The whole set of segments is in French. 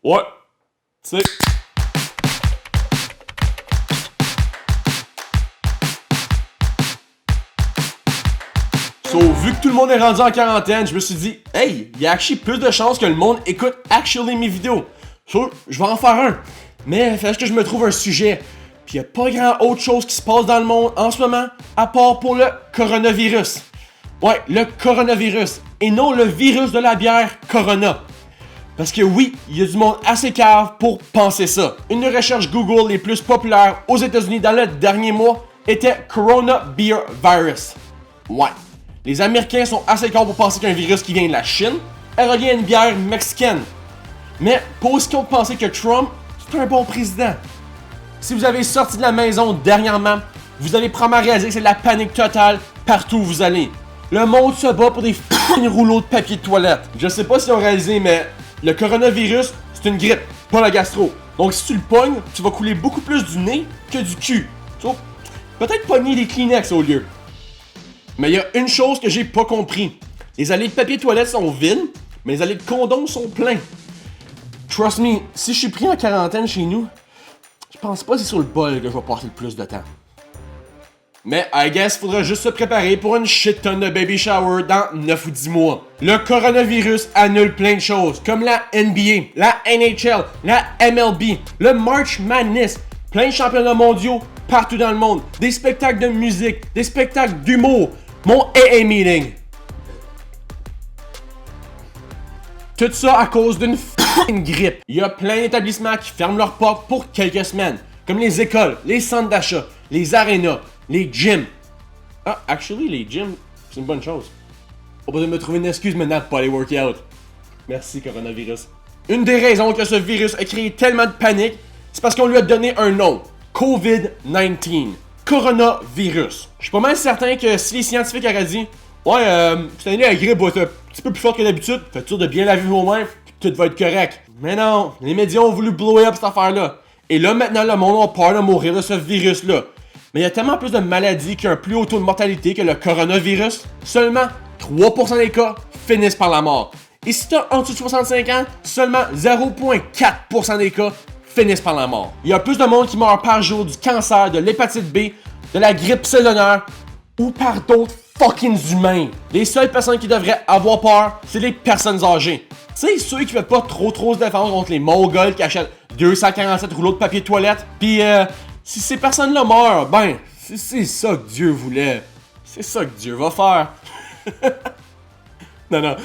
Ouais. Tu sais. So, vu que tout le monde est rendu en quarantaine, je me suis dit, hey, il y a actually plus de chances que le monde écoute actually mes vidéos. So, je vais en faire un. Mais il fallait que je me trouve un sujet. Puis il n'y a pas grand autre chose qui se passe dans le monde en ce moment, à part pour le coronavirus. Ouais, le coronavirus. Et non le virus de la bière Corona. Parce que oui, il y a du monde assez cave pour penser ça. Une des recherches Google les plus populaires aux États-Unis dans le dernier mois était Corona Beer Virus. Ouais. Les Américains sont assez cons pour penser qu'un virus qui vient de la Chine est relié à une bière mexicaine. Mais pas aussi con de penser que Trump, c'est un bon président. Si vous avez sorti de la maison dernièrement, vous allez probablement réaliser que c'est la panique totale partout où vous allez. Le monde se bat pour des rouleaux de papier de toilette. Je sais pas si on réalisé, mais le coronavirus, c'est une grippe, pas la gastro. Donc si tu le pognes, tu vas couler beaucoup plus du nez que du cul. So, peut-être pogner des Kleenex au lieu. Mais il y a une chose que j'ai pas compris. Les allées de papier de toilette sont vides, mais les allées de condoms sont pleins. Trust me, si je suis pris en quarantaine chez nous, je pense pas que c'est sur le bol que je vais passer le plus de temps. Mais I guess faudra juste se préparer pour une shit tonne de baby shower dans 9 ou 10 mois. Le coronavirus annule plein de choses, comme la NBA, la NHL, la MLB, le March Madness, plein de championnats mondiaux partout dans le monde, des spectacles de musique, des spectacles d'humour, mon AA meeting. Tout ça à cause d'une grippe. Il y a plein d'établissements qui ferment leurs portes pour quelques semaines, comme les écoles, les centres d'achat, les arénas, les gyms. Ah, actually, les gyms, c'est une bonne chose. Pas besoin de me trouver une excuse maintenant pour aller workout. Merci, coronavirus. Une des raisons que ce virus a créé tellement de panique, c'est parce qu'on lui a donné un nom. COVID-19. Coronavirus. Je suis pas mal certain que si les scientifiques auraient dit ouais, cette année la grippe va être un petit peu plus forte que d'habitude, faites sûr de bien laver vos mains, puis tout va être correct. Mais non, les médias ont voulu blow up cette affaire-là. Et là, maintenant, le monde a peur de mourir de ce virus-là. Mais il y a tellement plus de maladies qui ont un plus haut taux de mortalité que le coronavirus. Seulement 3% des cas finissent par la mort. Et si t'as en dessous de 65 ans, seulement 0,4% des cas finissent par la mort. Il y a plus de monde qui meurt par jour du cancer, de l'hépatite B, de la grippe saisonnière ou par d'autres fucking humains. Les seules personnes qui devraient avoir peur, c'est les personnes âgées. Tu sais, ceux qui veulent pas trop se défendre contre les Mongols qui achètent 247 rouleaux de papier de toilette. Pis si ces personnes-là meurent, ben, c'est ça que Dieu voulait. C'est ça que Dieu va faire. Non.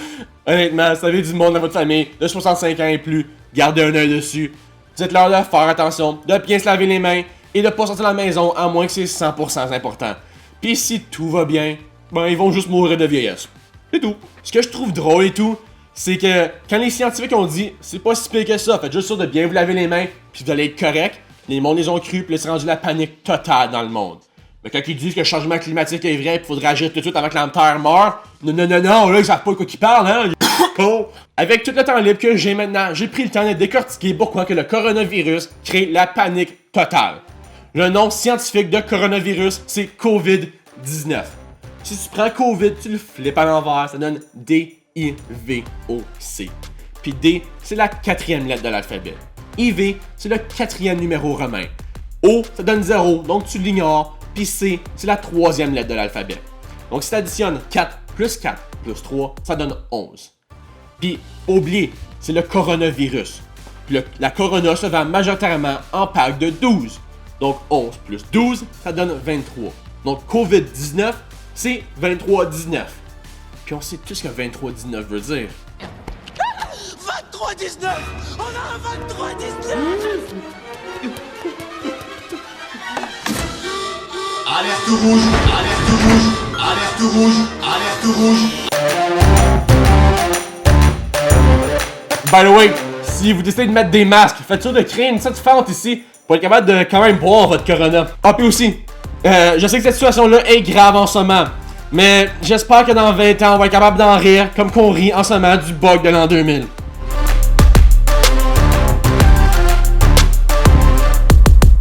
Honnêtement, si vous avez du monde dans votre famille de 65 ans et plus, gardez un œil dessus. Dites-leur de faire attention, de bien se laver les mains et de pas sortir de la maison à moins que c'est 100% important. Pis si tout va bien, ben ils vont juste mourir de vieillesse. C'est tout. Ce que je trouve drôle et tout, c'est que quand les scientifiques ont dit c'est pas si pire que ça, faites juste sûr de bien vous laver les mains puis vous allez être correct, les mondes les ont cru pis là c'est rendu la panique totale dans le monde. Mais quand ils disent que le changement climatique est vrai pis faudrait agir tout de suite avant que la Terre meure, non, là ils savent pas de quoi qu'ils parlent, hein. Avec tout le temps libre que j'ai maintenant, j'ai pris le temps de décortiquer pourquoi que le coronavirus crée la panique totale. Le nom scientifique de coronavirus, c'est COVID-19. Si tu prends COVID, tu le flippes à l'envers, ça donne D-I-V-O-C. Puis D, c'est la 4e lettre de l'alphabet. IV, c'est le 4e numéro romain. O, ça donne 0, donc tu l'ignores. Puis C, c'est la 3e lettre de l'alphabet. Donc si tu additionnes 4 plus 4 plus 3, ça donne 11. Puis, oubliez, c'est le coronavirus. Puis la corona se vend majoritairement en pack de 12. Donc 11 plus 12, ça donne 23. Donc COVID-19, c'est 23-19. Puis on sait tous ce que 23-19 veut dire. 23-19! On a un 23-19! Alerte rouge, alerte rouge, alerte rouge, alerte rouge. By the way, si vous décidez de mettre des masques, faites sûr de créer une petite fente ici pour être capable de quand même boire votre corona. Ah, puis aussi, je sais que cette situation-là est grave en ce moment, mais j'espère que dans 20 ans, on va être capable d'en rire comme qu'on rit en ce moment du bug de l'an 2000.